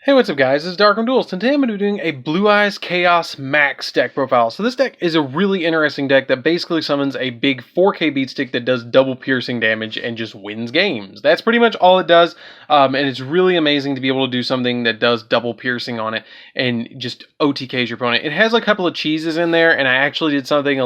Hey, what's up guys, it's DarkArmedDuelist, and today I'm going to be doing a Blue Eyes Chaos Max deck profile. So this deck is a really interesting deck that basically summons a big 4K beat stick that does double piercing damage and just wins games. That's pretty much all it does, and it's really amazing to be able to do something that does double piercing on it and just OTKs your opponent. It has a couple of cheeses in there, and I actually did something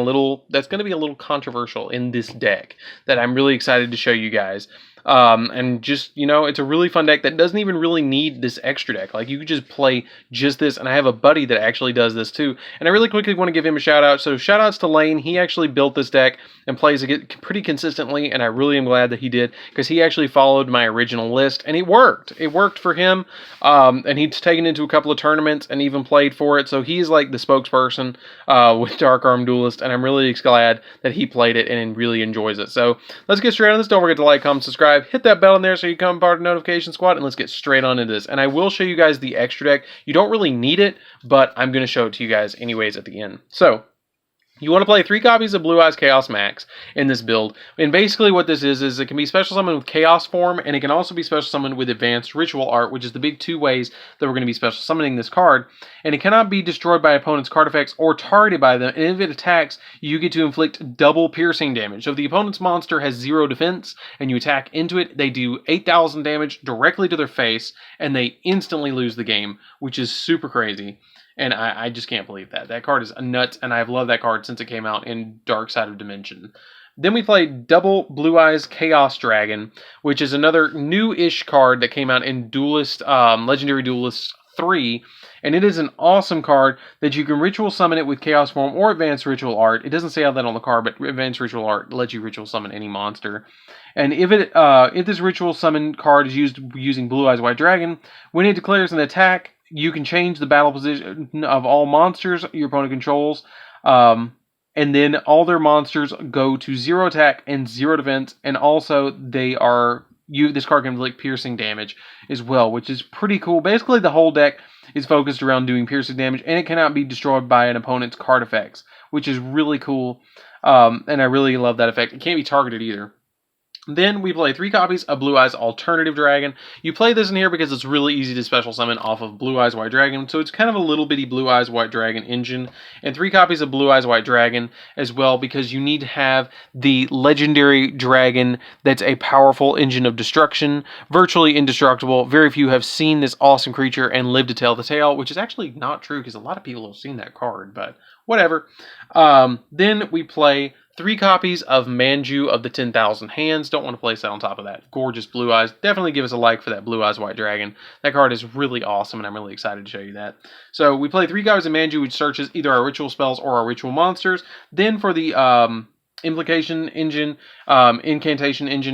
that's going to be a little controversial in this deck that I'm really excited to show you guys. And just, it's a really fun deck that doesn't even really need this extra deck. Like, you could just play just this, and I have a buddy that actually does this too. And I really quickly want to give him a shout out. So shout outs to Lane. He actually built this deck and plays it pretty consistently, and I really am glad that he did, because he actually followed my original list, and it worked. It worked for him, and he's taken into a couple of tournaments and even played for it. So he's like the spokesperson with DarkArmedDuelist, and I'm really glad that he played it and really enjoys it. So let's get straight on this. Don't forget to like, comment, subscribe. Hit that bell in there so you become part of the notification squad, and let's get straight on into this. And I will show you guys the extra deck. You don't really need it, but I'm going to show it to you guys anyways at the end. So you want to play 3 copies of Blue Eyes Chaos Max in this build. And basically what this is it can be special summoned with Chaos Form, and it can also be special summoned with Advanced Ritual Art, which is the big 2 ways that we're going to be special summoning this card. And it cannot be destroyed by opponent's card effects or targeted by them. And if it attacks, you get to inflict double piercing damage. So if the opponent's monster has 0 defense and you attack into it, they do 8,000 damage directly to their face, and they instantly lose the game, which is super crazy. And I just can't believe that. That card is nuts, and I've loved that card since it came out in Dark Side of Dimension. Then we played double Blue Eyes Chaos Dragon, which is another new-ish card that came out in Duelist, Legendary Duelist 3. And it is an awesome card that you can ritual summon it with Chaos Form or Advanced Ritual Art. It doesn't say all that on the card, but Advanced Ritual Art lets you ritual summon any monster. And if this ritual summon card is used using Blue Eyes White Dragon, when it declares an attack, you can change the battle position of all monsters your opponent controls, and then all their monsters go to 0 attack and 0 defense, and also this card can inflict piercing damage as well, which is pretty cool. Basically, the whole deck is focused around doing piercing damage, and it cannot be destroyed by an opponent's card effects, which is really cool, and I really love that effect. It can't be targeted either. Then we play 3 copies of Blue Eyes Alternative Dragon. You play this in here because it's really easy to special summon off of Blue Eyes White Dragon, so it's kind of a little bitty Blue Eyes White Dragon engine. And 3 copies of Blue Eyes White Dragon as well, because you need to have the legendary dragon that's a powerful engine of destruction, virtually indestructible. Very few have seen this awesome creature and lived to tell the tale, which is actually not true because a lot of people have seen that card, but whatever. Then we play 3 copies of Manju of the 10,000 Hands. Don't want to place that on top of that. Gorgeous Blue Eyes. Definitely give us a like for that Blue Eyes White Dragon. That card is really awesome, and I'm really excited to show you that. So we play 3 copies of Manju, which searches either our ritual spells or our ritual monsters. Then for the incantation engine,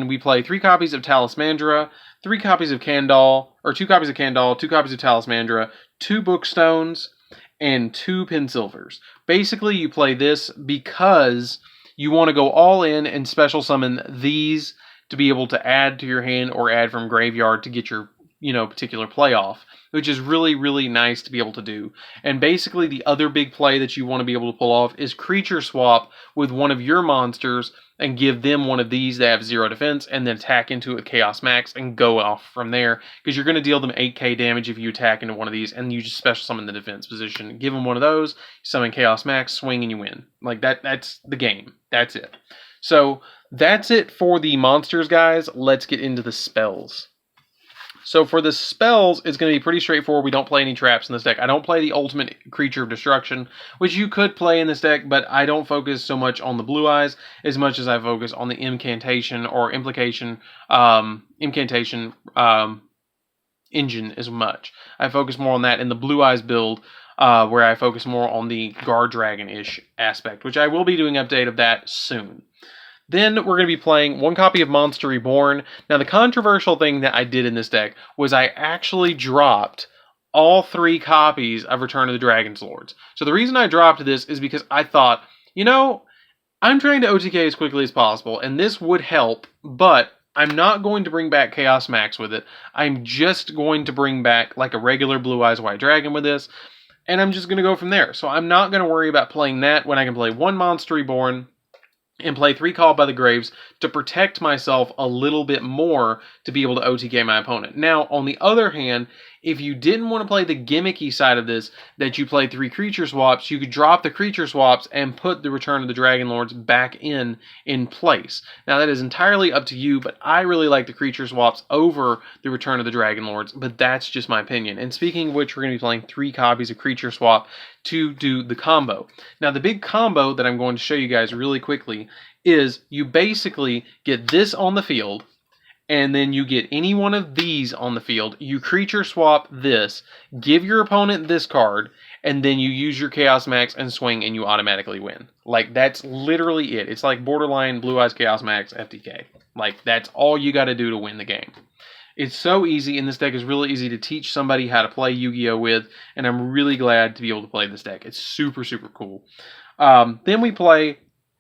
we play 3 copies of Talismandra, 3 copies of Kandal, or 2 copies of Kandal, 2 copies of Talismandra, 2 Bookstones, and 2 Pensilvers. Basically, you play this because you want to go all in and special summon these to be able to add to your hand or add from graveyard to get your, particular play off, which is really, really nice to be able to do. And basically the other big play that you want to be able to pull off is creature swap with one of your monsters and give them one of these that have 0 defense, and then attack into it with Chaos Max and go off from there, because you're going to deal them 8k damage if you attack into one of these, and you just special summon the defense position. Give them one of those, summon Chaos Max, swing, and you win. Like that's the game. That's it. So that's it for the monsters, guys. Let's get into the spells. So for the spells, it's going to be pretty straightforward. We don't play any traps in this deck. I don't play the ultimate creature of destruction, which you could play in this deck, but I don't focus so much on the Blue Eyes as much as I focus on the incantation or incantation engine as much. I focus more on that in the Blue Eyes build, where I focus more on the Guard Dragon-ish aspect, which I will be doing an update of that soon. Then we're going to be playing 1 copy of Monster Reborn. Now, the controversial thing that I did in this deck was I actually dropped all 3 copies of Return of the Dragon's Lords. So the reason I dropped this is because I thought, I'm trying to OTK as quickly as possible, and this would help, but I'm not going to bring back Chaos Max with it. I'm just going to bring back like a regular Blue Eyes White Dragon with this, and I'm just going to go from there. So I'm not going to worry about playing that when I can play 1 Monster Reborn, and play 3 Called by the Graves to protect myself a little bit more to be able to OTK my opponent. Now, on the other hand, if you didn't want to play the gimmicky side of this, that you play 3 creature swaps, you could drop the creature swaps and put the Return of the Dragon Lords back in place. Now, that is entirely up to you, but I really like the creature swaps over the Return of the Dragon Lords, but that's just my opinion. And speaking of which, we're going to be playing 3 copies of creature swap to do the combo. Now, the big combo that I'm going to show you guys really quickly is you basically get this on the field, and then you get any one of these on the field. You creature swap this, give your opponent this card, and then you use your Chaos Max and swing, and you automatically win. Like, that's literally it. It's like borderline Blue Eyes Chaos Max FTK. Like, that's all you got to do to win the game. It's so easy, and this deck is really easy to teach somebody how to play Yu-Gi-Oh with, and I'm really glad to be able to play this deck. It's super, super cool. Then we play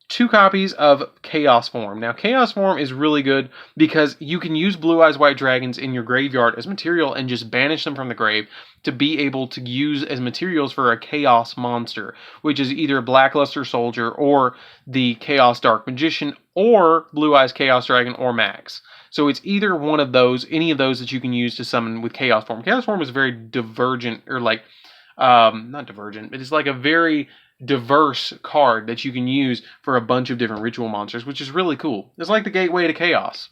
2 copies of Chaos Form. Now, Chaos Form is really good because you can use Blue Eyes White Dragons in your graveyard as material and just banish them from the grave to be able to use as materials for a Chaos monster, which is either Blackluster Soldier or the Chaos Dark Magician or Blue Eyes Chaos Dragon or Max. So it's either one of those, any of those that you can use to summon with Chaos Form. Chaos Form is very divergent, or like, not divergent, but it's like a very diverse card that you can use for a bunch of different ritual monsters, which is really cool. It's like the gateway to chaos.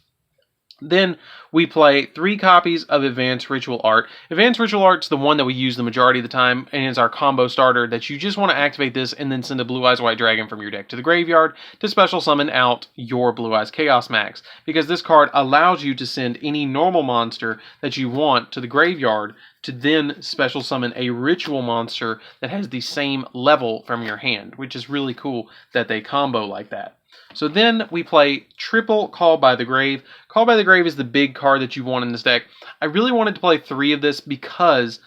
Then we play 3 copies of Advanced Ritual Art. Advanced Ritual Art's the one that we use the majority of the time, and it's our combo starter that you just want to activate this and then send a Blue Eyes White Dragon from your deck to the graveyard to special summon out your Blue Eyes Chaos Max, because this card allows you to send any normal monster that you want to the graveyard to then special summon a ritual monster that has the same level from your hand, which is really cool that they combo like that. So then we play triple Call by the Grave. Call by the Grave is the big card that you want in this deck. I really wanted to play 3 of this because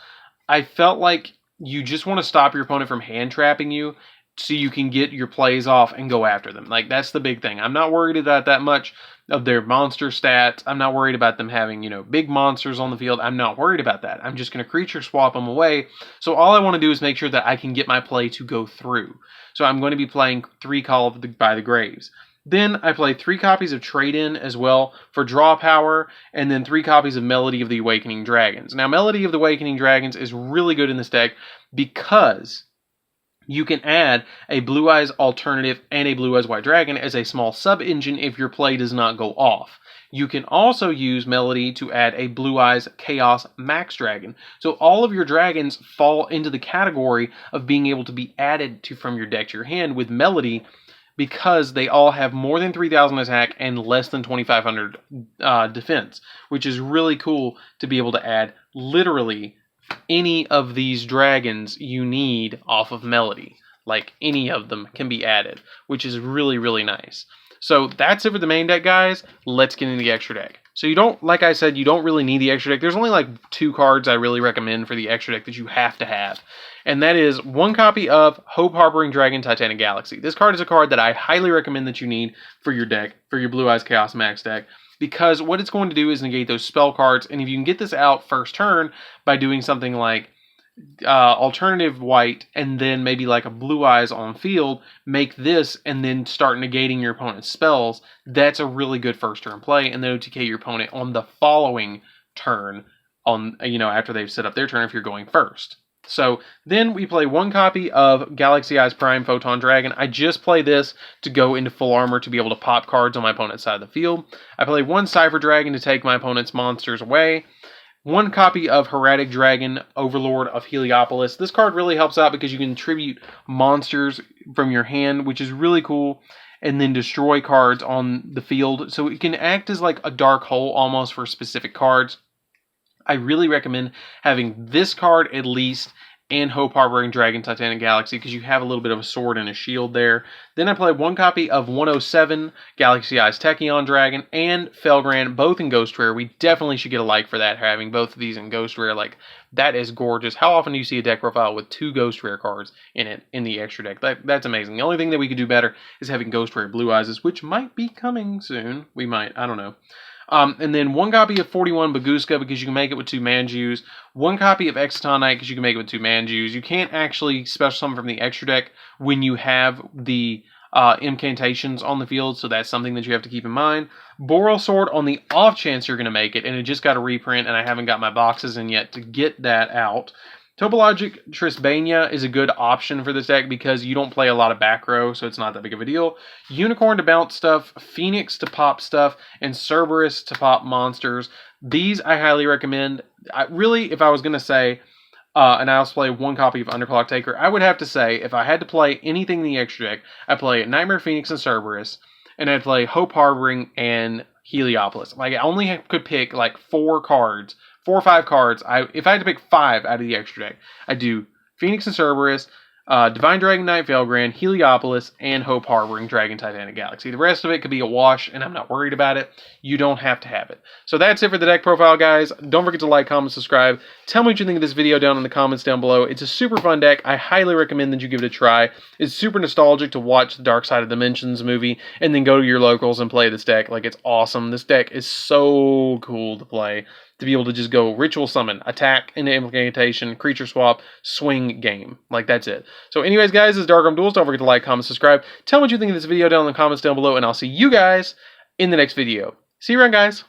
I felt like you just want to stop your opponent from hand trapping you so you can get your plays off and go after them. Like, that's the big thing. I'm not worried about that much of their monster stats. I'm not worried about them having, big monsters on the field. I'm not worried about that. I'm just going to creature swap them away. So all I want to do is make sure that I can get my play to go through. So I'm going to be playing 3 Call by the Graves. Then I play 3 copies of Trade-In as well for draw power, and then 3 copies of Melody of the Awakening Dragons. Now, Melody of the Awakening Dragons is really good in this deck because you can add a Blue Eyes Alternative and a Blue Eyes White Dragon as a small sub-engine if your play does not go off. You can also use Melody to add a Blue Eyes Chaos Max Dragon. So all of your dragons fall into the category of being able to be added to from your deck to your hand with Melody, because they all have more than 3,000 attack and less than 2,500 defense, which is really cool to be able to add literally any of these dragons you need off of Melody. Like, any of them can be added, which is really, really nice. So that's it for the main deck, guys. Let's get into the extra deck. So you don't, like I said, you don't really need the extra deck. There's only like 2 cards I really recommend for the extra deck that you have to have. And that is 1 copy of Hope Harboring Dragon Titanic Galaxy. This card is a card that I highly recommend that you need for your deck, for your Blue Eyes Chaos Max deck, because what it's going to do is negate those spell cards. And if you can get this out first turn by doing something like alternative white and then maybe like a Blue Eyes on field, make this and then start negating your opponent's spells, that's a really good first turn play, and then OTK your opponent on the following turn on, after they've set up their turn if you're going first. So then we play 1 copy of Galaxy Eyes Prime Photon Dragon. I just play this to go into full armor to be able to pop cards on my opponent's side of the field. I play 1 Cypher Dragon to take my opponent's monsters away. 1 copy of Heretic Dragon, Overlord of Heliopolis. This card really helps out because you can tribute monsters from your hand, which is really cool, and then destroy cards on the field. So it can act as like a dark hole almost for specific cards. I really recommend having this card at least, and Hope Harboring Dragon Titanic Galaxy, because you have a little bit of a sword and a shield there. Then I play 1 copy of 107 Galaxy Eyes Tachyon Dragon and Felgrand, both in Ghost Rare. We definitely should get a like for that, having both of these in Ghost Rare. Like, that is gorgeous. How often do you see a deck profile with 2 Ghost Rare cards in it, in the extra deck? That's amazing. The only thing that we could do better is having Ghost Rare Blue Eyes, which might be coming soon. We might, I don't know. And then 1 copy of 41 Baguska, because you can make it with 2 Manjus. 1 copy of Exotonite, because you can make it with 2 Manjus. You can't actually special summon from the extra deck when you have the incantations on the field, so that's something that you have to keep in mind. Boral Sword on the off chance you're going to make it, and it just got a reprint, and I haven't got my boxes in yet to get that out. Topologic Trisbania is a good option for this deck because you don't play a lot of back row, so it's not that big of a deal. Unicorn to bounce stuff, Phoenix to pop stuff, and Cerberus to pop monsters. These I highly recommend. Really, if I was going to say, and I also play one copy of Underclock Taker, I would have to say, if I had to play anything in the extra deck, I'd play Nightmare Phoenix and Cerberus, and I'd play Hope Harboring and Heliopolis. Like, I only could pick like 4 or 5 cards. If I had to pick 5 out of the extra deck, I'd do Phoenix and Cerberus, Divine Dragon Knight Veilgrand, Heliopolis, and Hope Harboring Dragon Titanic Galaxy. The rest of it could be a wash, and I'm not worried about it. You don't have to have it. So that's it for the deck profile, guys. Don't forget to like, comment, subscribe. Tell me what you think of this video down in the comments down below. It's a super fun deck. I highly recommend that you give it a try. It's super nostalgic to watch the Dark Side of Dimensions movie and then go to your locals and play this deck. Like, it's awesome. This deck is so cool to play. To be able to just go Ritual Summon, attack into Incantation, Creature Swap, swing, game. Like, that's it. So anyways, guys, this is DarkArmedDuelist. Don't forget to like, comment, subscribe. Tell me what you think of this video down in the comments down below, and I'll see you guys in the next video. See you around, guys.